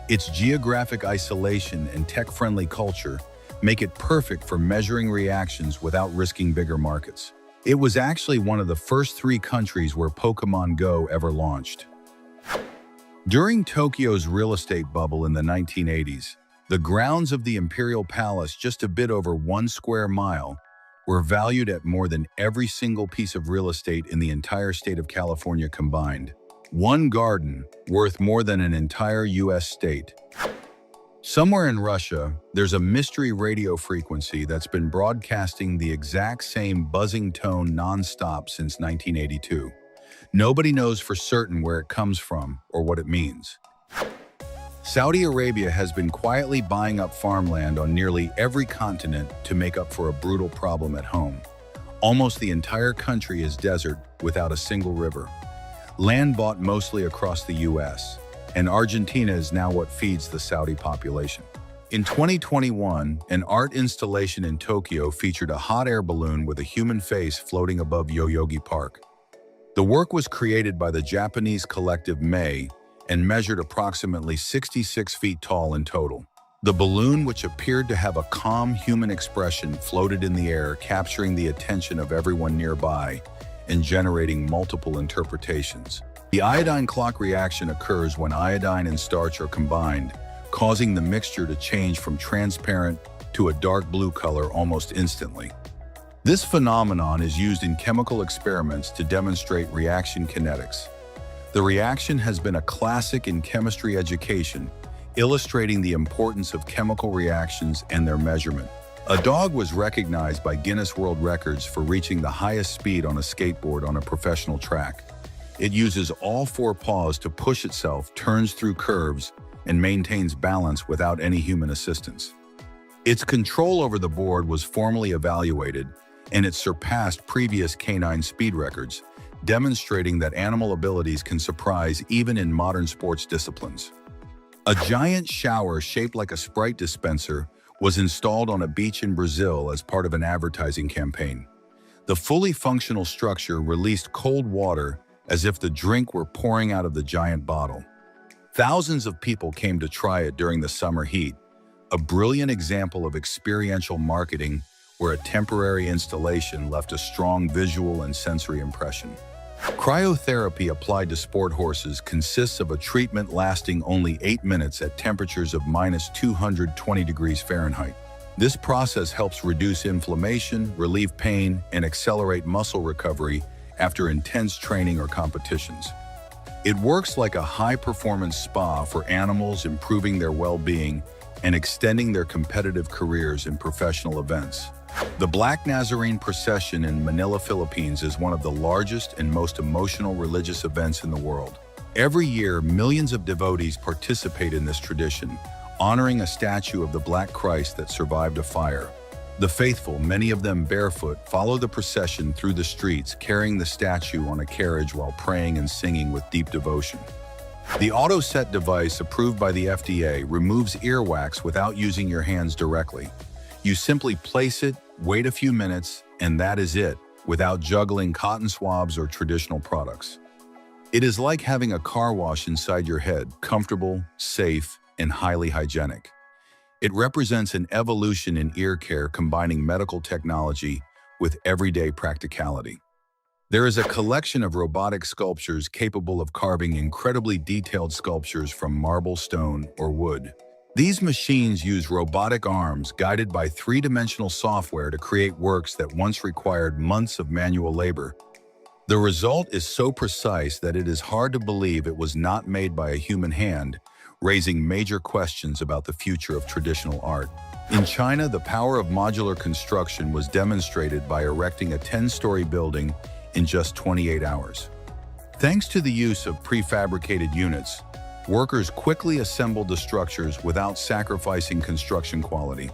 Its geographic isolation and tech-friendly culture make it perfect for measuring reactions without risking bigger markets. It was actually one of the first 3 countries where Pokémon Go ever launched. During Tokyo's real estate bubble in the 1980s, the grounds of the Imperial Palace, just a bit over 1 square mile, were valued at more than every single piece of real estate in the entire state of California combined. One garden worth more than an entire US state. Somewhere in Russia, there's a mystery radio frequency that's been broadcasting the exact same buzzing tone non-stop since 1982. Nobody knows for certain where it comes from or what it means. Saudi Arabia has been quietly buying up farmland on nearly every continent to make up for a brutal problem at home. Almost the entire country is desert without a single river. Land bought mostly across the US, and Argentina is now what feeds the Saudi population. In 2021, an art installation in Tokyo featured a hot air balloon with a human face floating above Yoyogi Park. The work was created by the Japanese collective May and measured approximately 66 feet tall in total. The balloon, which appeared to have a calm human expression, floated in the air, capturing the attention of everyone nearby and generating multiple interpretations. The iodine clock reaction occurs when iodine and starch are combined, causing the mixture to change from transparent to a dark blue color almost instantly. This phenomenon is used in chemical experiments to demonstrate reaction kinetics. The reaction has been a classic in chemistry education, illustrating the importance of chemical reactions and their measurement. A dog was recognized by Guinness World Records for reaching the highest speed on a skateboard on a professional track. It uses all four paws to push itself, turns through curves, and maintains balance without any human assistance. Its control over the board was formally evaluated, and it surpassed previous canine speed records, demonstrating that animal abilities can surprise even in modern sports disciplines. A giant shower shaped like a Sprite dispenser was installed on a beach in Brazil as part of an advertising campaign. The fully functional structure released cold water as if the drink were pouring out of the giant bottle. Thousands of people came to try it during the summer heat, a brilliant example of experiential marketing where a temporary installation left a strong visual and sensory impression. Cryotherapy applied to sport horses consists of a treatment lasting only 8 minutes at temperatures of -220 degrees Fahrenheit. This process helps reduce inflammation, relieve pain, and accelerate muscle recovery after intense training or competitions. It works like a high-performance spa for animals, improving their well-being and extending their competitive careers in professional events. The Black Nazarene procession in Manila, Philippines is one of the largest and most emotional religious events in the world. Every year, millions of devotees participate in this tradition, honoring a statue of the Black Christ that survived a fire. The faithful, many of them barefoot, follow the procession through the streets, carrying the statue on a carriage while praying and singing with deep devotion. The AutoSet device, approved by the FDA, removes earwax without using your hands directly. You simply place it, wait a few minutes, and that is it, without juggling cotton swabs or traditional products. It is like having a car wash inside your head, comfortable, safe, and highly hygienic. It represents an evolution in ear care, combining medical technology with everyday practicality. There is a collection of robotic sculptures capable of carving incredibly detailed sculptures from marble, stone, or wood. These machines use robotic arms guided by three-dimensional software to create works that once required months of manual labor. The result is so precise that it is hard to believe it was not made by a human hand, raising major questions about the future of traditional art. In China, the power of modular construction was demonstrated by erecting a 10-story building in just 28 hours. Thanks to the use of prefabricated units, workers quickly assembled the structures without sacrificing construction quality.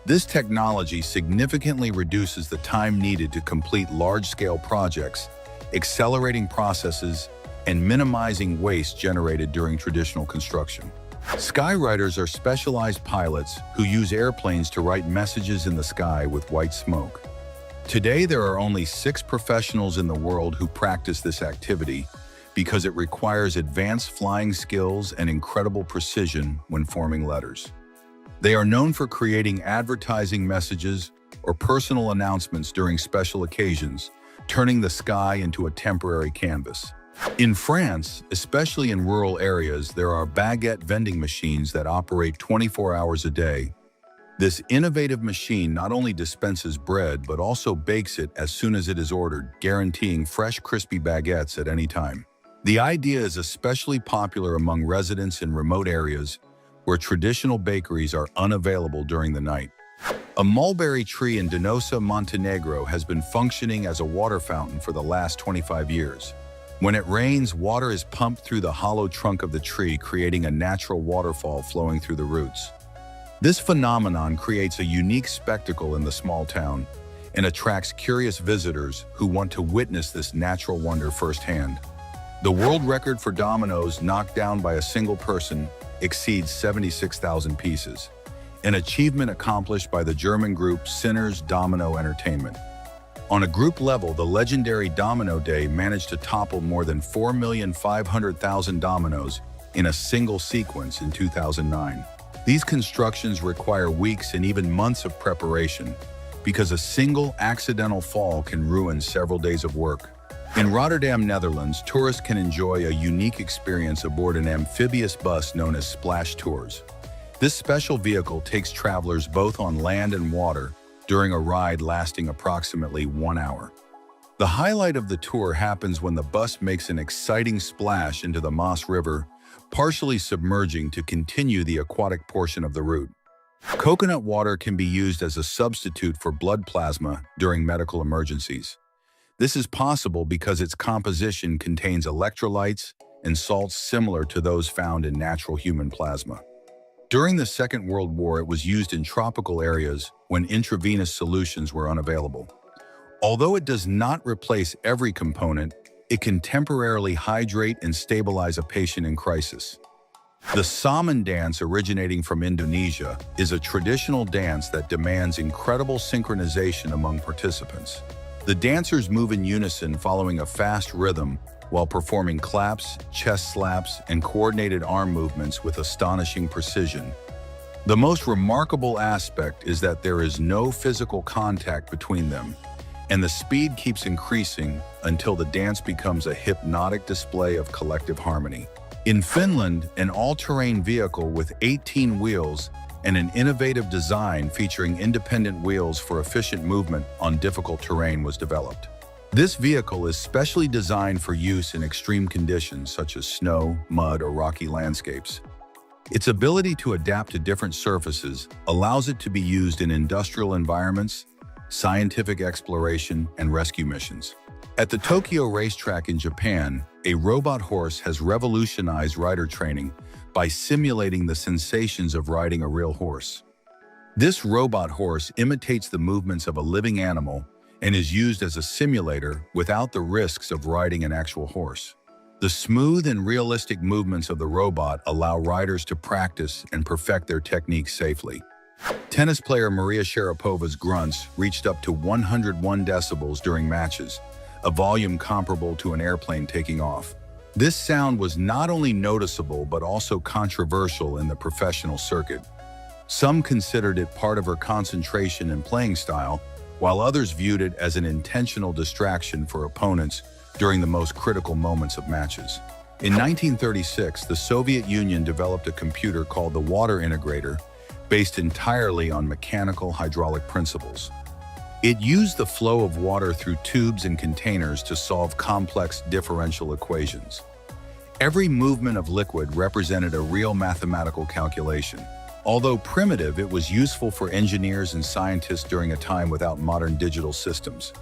This technology significantly reduces the time needed to complete large-scale projects, accelerating processes and minimizing waste generated during traditional construction. Skywriters are specialized pilots who use airplanes to write messages in the sky with white smoke. Today, there are only 6 professionals in the world who practice this activity because it requires advanced flying skills and incredible precision when forming letters. They are known for creating advertising messages or personal announcements during special occasions, turning the sky into a temporary canvas. In France, especially in rural areas, there are baguette vending machines that operate 24 hours a day. This innovative machine not only dispenses bread, but also bakes it as soon as it is ordered, guaranteeing fresh, crispy baguettes at any time. The idea is especially popular among residents in remote areas where traditional bakeries are unavailable during the night. A mulberry tree in Donosa, Montenegro has been functioning as a water fountain for the last 25 years. When it rains, water is pumped through the hollow trunk of the tree, creating a natural waterfall flowing through the roots. This phenomenon creates a unique spectacle in the small town and attracts curious visitors who want to witness this natural wonder firsthand. The world record for dominoes knocked down by a single person exceeds 76,000 pieces, an achievement accomplished by the German group Sinner's Domino Entertainment. On a group level, the legendary Domino Day managed to topple more than 4,500,000 dominoes in a single sequence in 2009. These constructions require weeks and even months of preparation because a single accidental fall can ruin several days of work. In Rotterdam, Netherlands, tourists can enjoy a unique experience aboard an amphibious bus known as Splash Tours. This special vehicle takes travelers both on land and water during a ride lasting approximately 1 hour. The highlight of the tour happens when the bus makes an exciting splash into the Maas River, partially submerging to continue the aquatic portion of the route. Coconut water can be used as a substitute for blood plasma during medical emergencies. This is possible because its composition contains electrolytes and salts similar to those found in natural human plasma. During the Second World War, it was used in tropical areas when intravenous solutions were unavailable. Although it does not replace every component, it can temporarily hydrate and stabilize a patient in crisis. The Saman dance, originating from Indonesia, is a traditional dance that demands incredible synchronization among participants. The dancers move in unison following a fast rhythm while performing claps, chest slaps, and coordinated arm movements with astonishing precision. The most remarkable aspect is that there is no physical contact between them, and the speed keeps increasing until the dance becomes a hypnotic display of collective harmony. In Finland, an all-terrain vehicle with 18 wheels and an innovative design featuring independent wheels for efficient movement on difficult terrain was developed. This vehicle is specially designed for use in extreme conditions such as snow, mud, or rocky landscapes. Its ability to adapt to different surfaces allows it to be used in industrial environments, scientific exploration, and rescue missions. At the Tokyo racetrack in Japan, a robot horse has revolutionized rider training by simulating the sensations of riding a real horse. This robot horse imitates the movements of a living animal and is used as a simulator without the risks of riding an actual horse. The smooth and realistic movements of the robot allow riders to practice and perfect their techniques safely. Tennis player Maria Sharapova's grunts reached up to 101 decibels during matches, a volume comparable to an airplane taking off. This sound was not only noticeable but also controversial in the professional circuit. Some considered it part of her concentration and playing style, while others viewed it as an intentional distraction for opponents during the most critical moments of matches. In 1936, the Soviet Union developed a computer called the Water Integrator, based entirely on mechanical hydraulic principles. It used the flow of water through tubes and containers to solve complex differential equations. Every movement of liquid represented a real mathematical calculation. Although primitive, it was useful for engineers and scientists during a time without modern digital systems.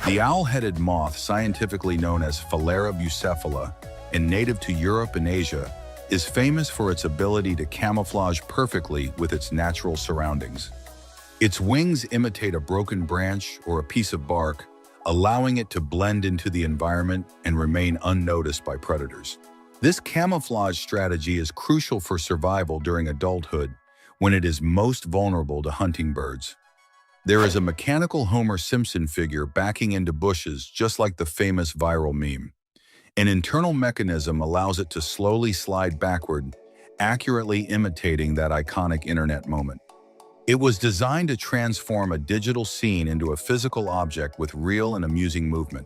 The owl-headed moth, scientifically known as Phalaera bucephala and native to Europe and Asia, is famous for its ability to camouflage perfectly with its natural surroundings. Its wings imitate a broken branch or a piece of bark, allowing it to blend into the environment and remain unnoticed by predators. This camouflage strategy is crucial for survival during adulthood, when it is most vulnerable to hunting birds. There is a mechanical Homer Simpson figure backing into bushes, just like the famous viral meme. An internal mechanism allows it to slowly slide backward, accurately imitating that iconic internet moment. It was designed to transform a digital scene into a physical object with real and amusing movement.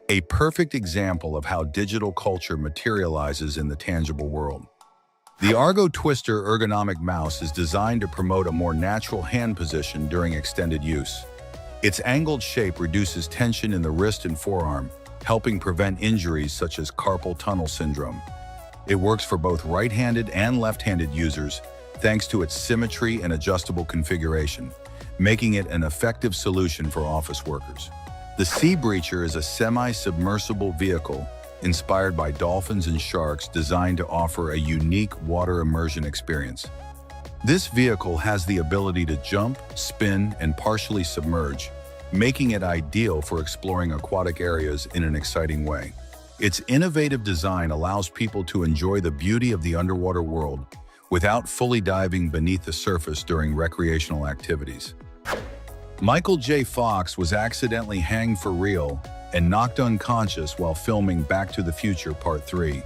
A perfect example of how digital culture materializes in the tangible world. The Argo Twister ergonomic mouse is designed to promote a more natural hand position during extended use. Its angled shape reduces tension in the wrist and forearm, helping prevent injuries such as carpal tunnel syndrome. It works for both right-handed and left-handed users, thanks to its symmetry and adjustable configuration, making it an effective solution for office workers. The Sea Breacher is a semi-submersible vehicle inspired by dolphins and sharks, designed to offer a unique water immersion experience. This vehicle has the ability to jump, spin, and partially submerge, making it ideal for exploring aquatic areas in an exciting way. Its innovative design allows people to enjoy the beauty of the underwater world without fully diving beneath the surface during recreational activities. Michael J. Fox was accidentally hanged for real and knocked unconscious while filming Back to the Future Part 3.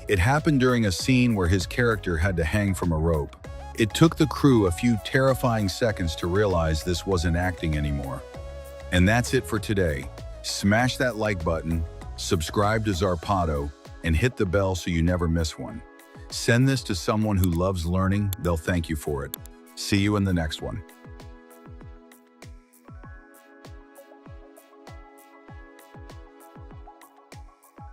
It happened during a scene where his character had to hang from a rope. It took the crew a few terrifying seconds to realize this wasn't acting anymore. And that's it for today. Smash that like button, subscribe to Zarpado, and hit the bell so you never miss one. Send this to someone who loves learning, they'll thank you for it. See you in the next one.